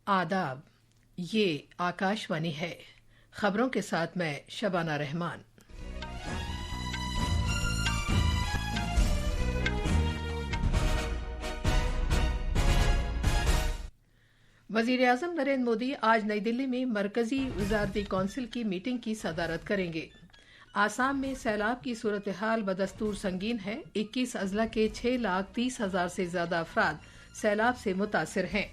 आदाब, ये आकाशवाणी है। खबरों के साथ मैं शबाना रहमान। वजीर आजम नरेंद्र मोदी आज नई दिल्ली में मरकजी वजारती कौंसिल की मीटिंग की सदारत करेंगे। आसाम में सैलाब की सूरत हाल बदस्तूर संगीन है। 21 अजला के 6,30,000 से ज्यादा अफराद सैलाब से मुतासिर हैं।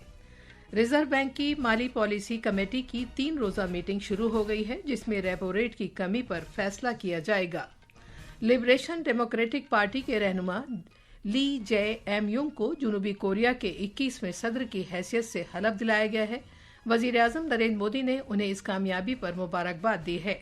रिजर्व बैंक की माली पॉलिसी कमेटी की 3 रोजा मीटिंग शुरू हो गई है, जिसमें रेपो रेट की कमी पर फैसला किया जाएगा। लिबरेशन डेमोक्रेटिक पार्टी के रहनुमा ली जे एम यूंग को जनूबी कोरिया के 21वें सदर की हैसियत से हलफ दिलाया गया है। वजीर आजम नरेंद्र मोदी ने उन्हें इस कामयाबी पर मुबारकबाद दी है।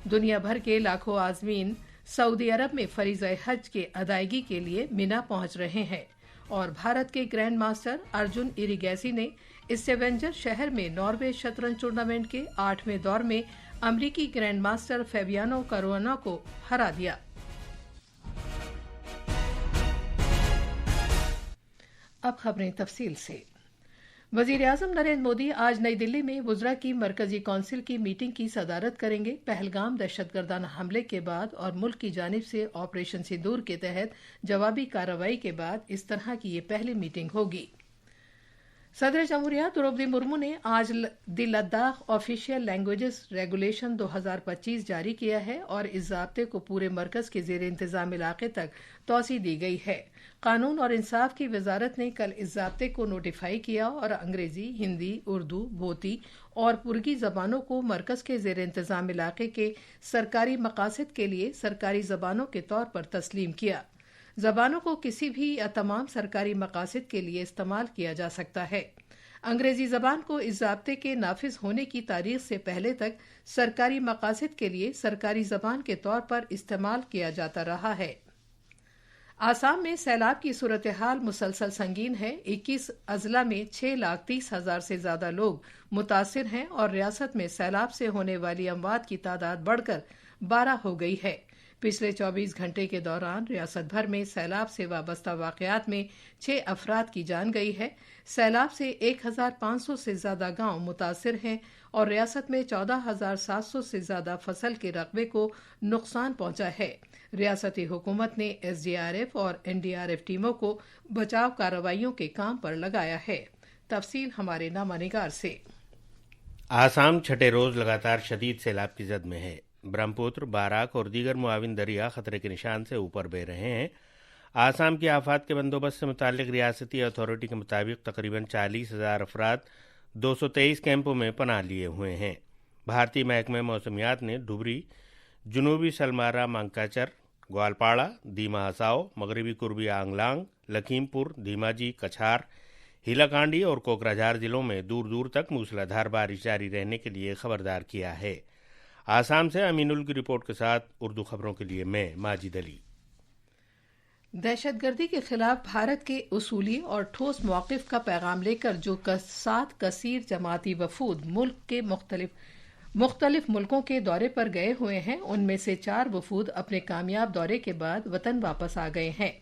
दुनिया भर के लाखों आजमीन सऊदी अरब में फरीज़े हज के अदायगी के लिए मिना पहुंच रहे हैं और भारत के ग्रैंड मास्टर अर्जुन इरिगैसी ने स्टेवेंजर शहर में नॉर्वे शतरंज टूर्नामेंट के 8वें दौर में अमरीकी ग्रैंड मास्टर फेबियानो कारुआनो को हरा दिया। अब खबरें तफसील से। वजीर आजम नरेंद्र मोदी आज नई दिल्ली में वुज़रा की मरकजी कौंसिल की मीटिंग की सदारत करेंगे। पहलगाम दहशतगर्दाना हमले के बाद और मुल्क की जानिब से ऑपरेशन सिंदूर के तहत जवाबी कार्रवाई के बाद इस तरह की ये पहली मीटिंग होगी। सदर जमहूरिया द्रौपदी मुर्मू ने आज the Ladakh official languages regulation 2025 जारी किया है और इस ज़ाब्ते को पूरे मरकज के ज़ेर इंतज़ाम इलाके तक तोसी दी गई है। कानून और इंसाफ की वजारत ने कल इस ज़ाब्ते को नोटिफाई किया और अंग्रेजी, हिंदी, उर्दू, भोती और पुर्गी ज़बानों को मरकज के ज़ेर इंतज़ाम इलाके के सरकारी मकासद के लिए सरकारी ज़बानों के तौर पर तस्लीम किया। ज़बानों को किसी भी या तमाम सरकारी मकासद के लिए इस्तेमाल किया जा सकता है। अंग्रेजी ज़बान को इस ज़ाब्ते के नाफिज होने की तारीख से पहले तक सरकारी मकासद के लिए सरकारी ज़बान के तौर पर इस्तेमाल किया जाता रहा है। आसाम में सैलाब की सूरत हाल मुसलसल संगीन है। 21 अजला में 6,30,000 से ज्यादा लोग मुतासिर हैं और रियासत में सैलाब से होने वाली अमवात की तादाद बढ़कर 12 हो गई है। पिछले 24 घंटे के दौरान रियासत भर में सैलाब से वाबस्ता वाकयात में 6 अफराद की जान गई है। सैलाब से 1,500 से ज्यादा गांव मुतासिर हैं और रियासत में 14,700 से ज्यादा फसल के रकबे को नुकसान पहुंचा है। रियासती हुकूमत ने SDRF और NDRF टीमों को बचाव कार्रवाइयों के काम पर लगाया है। तफसील हमारे नामानिगार से। आसाम छठे रोज लगातार शदीद सैलाब की जद में है। ब्रह्मपुत्र, बाराक और दीगर मुआविन दरिया खतरे के निशान से ऊपर बह रहे हैं। आसाम की आफात के बंदोबस्त से मुतालिक रियासती अथॉरिटी के मुताबिक तकरीबन 40,000 अफराद 223 कैंपों में पनाह लिए हुए हैं। भारतीय महकमे मौसमियात ने धुबरी, जनूबी सलमारा मांकाचर, ग्वालपाड़ा, दीमा हसाओ, मगरबी कुर्बी आंगलांग, लखीमपुर, धीमाजी, कछार, हिलाकांडी और कोकराझार जिलों में दूर दूर तक मूसलाधार बारिश जारी रहने के लिए खबरदार किया है। आसाम से अमीनुल की रिपोर्ट के साथ उर्दू खबरों के लिए मैं माजिद अली। दहशतगर्दी के खिलाफ भारत के उसूली और ठोस मौक़िफ़ का पैगाम लेकर जो 7 कसीर जमाती वफूद मुल्क के मुख्तलिफ मुल्कों के दौरे पर गए हुए हैं, उनमें से 4 वफूद अपने कामयाब दौरे के बाद वतन वापस आ गए हैं।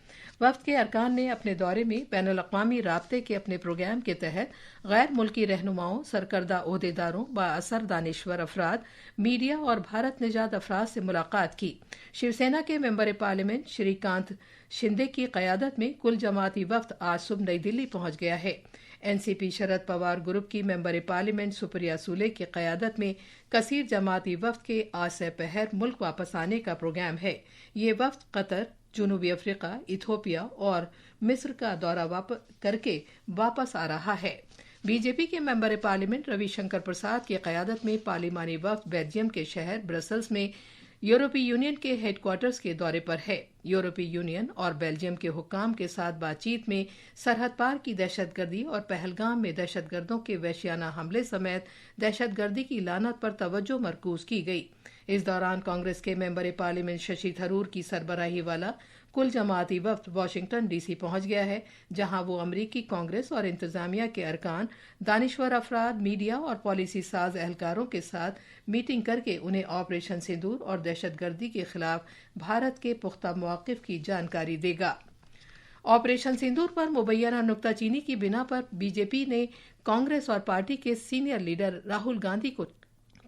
वफ्द के अरकान ने अपने दौरे में बैनुल अक़वामी राब्ते के अपने प्रोग्राम के तहत गैर मुल्की रहनुमाओं, सरकर्दा ओहदेदारों, बाअसर दानिश्वर अफराद, मीडिया और भारत निजात अफराद से मुलाकात की। शिवसेना के मेंबर पार्लियामेंट श्रीकांत शिंदे की क़यादत में कुल जमाती वफ्द आज सुबह नई दिल्ली पहुंच गया है। NCP शरद पवार ग्रुप की मेंबर पार्लियामेंट सुप्रिया सूले की क़यादत में कसीर जमाती वफ्द के आज से पहर मुल्क वापस आने का प्रोग्राम है। ये वफ्द कतर, जनूबी अफ्रीका, इथियोपिया और मिस्र का दौरा करके वापस आ रहा है। बीजेपी के मेंबर पार्लियामेंट रविशंकर प्रसाद की क़यादत में पार्लिमानी वफ्द बेल्जियम के शहर ब्रसल्स में यूरोपीय यूनियन के हेडक्वार्टर्स के दौरे पर है। यूरोपीय यूनियन और बेल्जियम के हुक्काम के साथ बातचीत में सरहद पार की दहशतगर्दी और पहलगाम में दहशतगर्दों के वहशियाना हमले समेत दहशतगर्दी की लानत पर तवज्जो मरकूज की गई। इस दौरान कांग्रेस के मेंबर पार्लियामेंट शशि थरूर की सरबराही वाला कुल जमाती वफ्द वाशिंगटन DC पहुंच गया है, जहां वो अमरीकी कांग्रेस और इंतजामिया के अरकान, दानिश्वर अफराद, मीडिया और पॉलिसी साज एहलकारों के साथ मीटिंग करके उन्हें ऑपरेशन सिंदूर और दहशतगर्दी के खिलाफ भारत के पुख्ता मौक़िफ़ की जानकारी देगा। ऑपरेशन सिंदूर पर मुबैना नुक्ताचीनी की बिना पर बीजेपी ने कांग्रेस और पार्टी के सीनियर लीडर राहुल गांधी को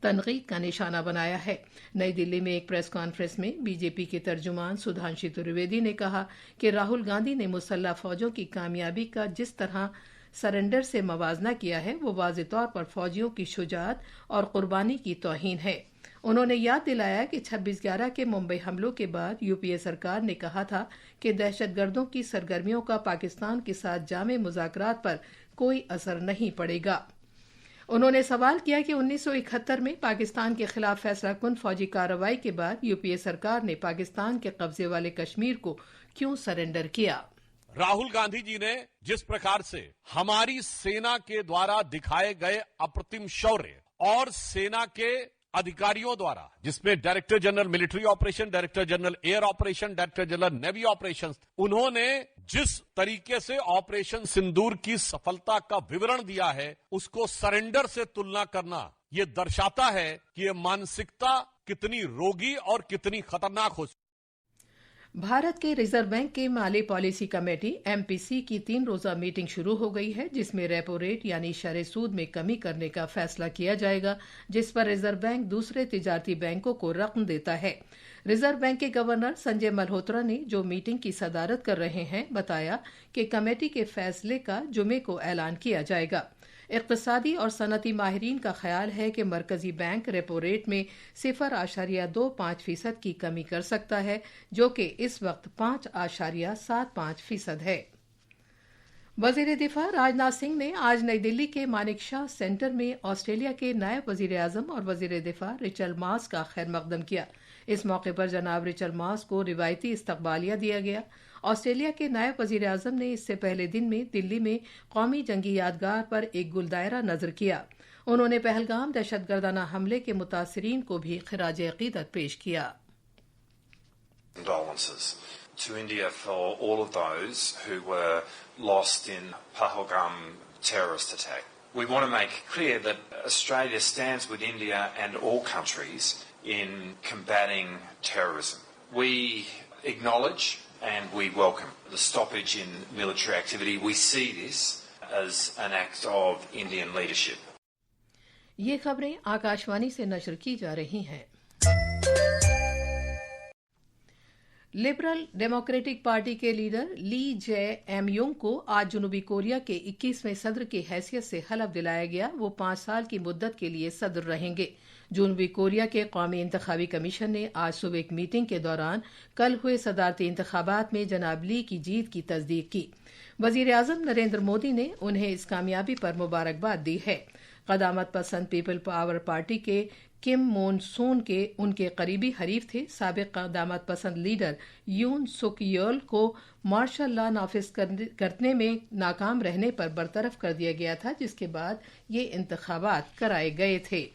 तनकीद का निशाना बनाया है। नई दिल्ली में एक प्रेस कॉन्फ्रेंस में बीजेपी के तर्जुमान सुधांशु त्रिवेदी ने कहा कि राहुल गांधी ने मुसल्लह फौजों की कामयाबी का जिस तरह सरेंडर से मवाजना किया है वो वाज़ेह तौर पर फौजियों की शुजाअत और कुर्बानी की तौहीन है। उन्होंने याद दिलाया कि 26/11 के मुंबई हमलों के बाद यूपीए सरकार ने कहा था कि दहशतगर्दों की सरगर्मियों का पाकिस्तान के साथ जामे मुज़ाकरात पर कोई असर नहीं पड़ेगा। उन्होंने सवाल किया कि 1971 में पाकिस्तान के खिलाफ फैसला कुन फौजी कार्रवाई के बाद यूपीए सरकार ने पाकिस्तान के कब्जे वाले कश्मीर को क्यों सरेंडर किया। राहुल गांधी जी ने जिस प्रकार से हमारी सेना के द्वारा दिखाए गए अप्रतिम शौर्य और सेना के अधिकारियों द्वारा, जिसमें director general military operation, director general air operation, director general navy operation, उन्होंने जिस तरीके से ऑपरेशन सिंदूर की सफलता का विवरण दिया है उसको सरेंडर से तुलना करना ये दर्शाता है कि ये मानसिकता कितनी रोगी और कितनी खतरनाक हो। भारत के रिजर्व बैंक के माली पॉलिसी कमेटी एमपीसी की 3 रोजा मीटिंग शुरू हो गई है, जिसमें रेपो रेट यानी शरह सूद में कमी करने का फैसला किया जाएगा, जिस पर रिजर्व बैंक दूसरे तिजारती बैंकों को रकम देता है। रिजर्व बैंक के गवर्नर संजय मल्होत्रा ने, जो मीटिंग की सदारत कर रहे हैं, बताया कि कमेटी के फैसले का जुमे को ऐलान किया जाएगा। इक़्तिसादी और सनती माहिरीन का ख्याल है कि मरकजी बैंक रेपो रेट में 0.25% की कमी कर सकता है, जो कि इस वक्त 5.75% है। वजीर दिफा राजनाथ सिंह ने आज नई दिल्ली के मानिक शाह सेंटर में ऑस्ट्रेलिया के नायब वजीर आजम और वजीर दिफा रिचर्ड मार्स का खैर मकदम किया। इस मौके पर जनाब रिचर्ड मार्स को रिवायती इस्तकबालिया दिया गया। ऑस्ट्रेलिया के नायब वजीर आजम ने इससे पहले दिन में दिल्ली में कौमी जंगी यादगार पर एक गुलदायरा नजर किया। उन्होंने पहलगाम दहशतगर्दाना हमले के मुतासिरीन को भी खिराज अकीदत पेश किया। To India for all of those who were lost in Pahalgam terrorist attack. We want to make clear that Australia stands with India and all countries in combating terrorism. We acknowledge and we welcome the stoppage in military activity. We see this as an act of Indian leadership. ये खबरें आकाशवाणी से नशर की जा रही हैं। Liberal democratic party के leader ली जे एमयोंग को आज जनूबी कोरिया के 21वें सदर की हैसियत से हलफ दिलाया गया। वो 5 साल की मुद्दत के लिए सदर रहेंगे। जनूबी कोरिया के कौमी इंतखाबी कमीशन ने आज सुबह एक मीटिंग के दौरान कल हुए सदारती इंतखाबात में जनाब ली की जीत की तस्दीक की। वजीर आजम नरेंद्र मोदी ने उन्हें इस कामयाबी पर मुबारकबाद दी है। क़दामत पसंद पीपल पावर पार्टी के किम मोन सोन के उनके करीबी हरीफ थे। साबिक क़दामत पसंद लीडर यून सुक योल को मार्शल लॉ नाफिज करने में नाकाम रहने पर बरतरफ कर दिया गया था, जिसके बाद ये इंतखाबात कराए गए थे।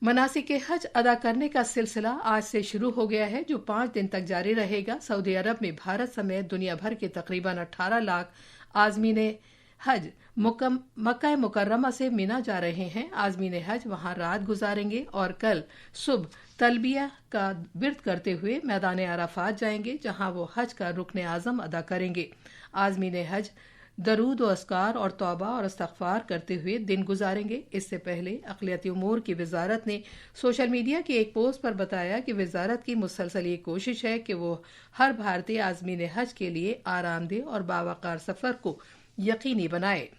मनासिक हज अदा करने का सिलसिला आज से शुरू हो गया है, जो 5 दिन तक जारी रहेगा। सऊदी अरब में भारत समेत दुनिया भर के तकरीबन 18 लाख आज़मीन हज मक्का मुकर्रमा से मिना जा रहे हैं। आज़मीन हज वहां रात गुजारेंगे और कल सुबह तलबिया का विर्द करते हुए मैदान अराफात जाएंगे, जहां वो हज का रुकन आज़म अदा करेंगे। आज़मीन हज दरूद व अस्कार और तौबा और इस्तग़फ़ार करते हुए दिन गुजारेंगे। इससे पहले अक़लियती उमूर की वजारत ने सोशल मीडिया की एक पोस्ट पर बताया कि वजारत की मुसलसल ये कोशिश है कि वो हर भारतीय आज़मीन हज के लिए आरामदेह और बावकार सफ़र को यकीनी बनाए।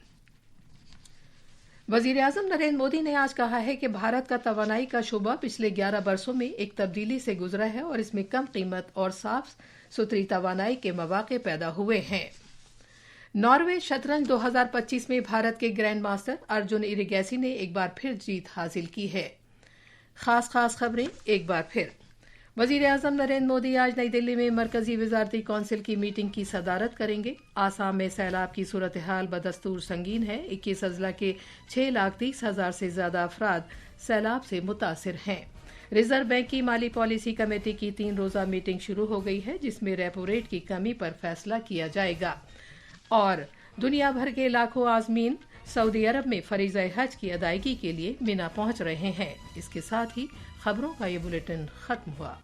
वजीर आजम नरेंद्र मोदी ने आज कहा है कि भारत का तवानाई का शोबा पिछले 11 वर्षों में एक तब्दीली से गुजरा है और इसमें कम कीमत और साफ सुथरी तवानाई के मौके पैदा हुए हैं। नॉर्वे शतरंज 2025 में भारत के ग्रैंड मास्टर अर्जुन इरिगैसी ने एक बार फिर जीत हासिल की है। खास खबरें एक बार फिर। वजीर आजम नरेंद्र मोदी आज नई दिल्ली में मरकजी वजारती कौंसिल की मीटिंग की सदारत करेंगे। आसाम में सैलाब की सूरत हाल बदस्तूर संगीन है। 21 अजला के 6,30,000 से ज्यादा अफराद सैलाब से मुतासिर हैं। रिजर्व बैंक की माली पॉलिसी कमेटी की 3 रोजा मीटिंग शुरू हो गई है, जिसमें रेपो रेट की कमी पर फैसला किया जाएगा। और दुनिया भर के लाखों आज़मीन सऊदी अरब में फरीज़ा हज की अदायगी के लिए मिना पहुंच रहे हैं। इसके साथ ही खबरों का ये बुलेटिन खत्म हुआ।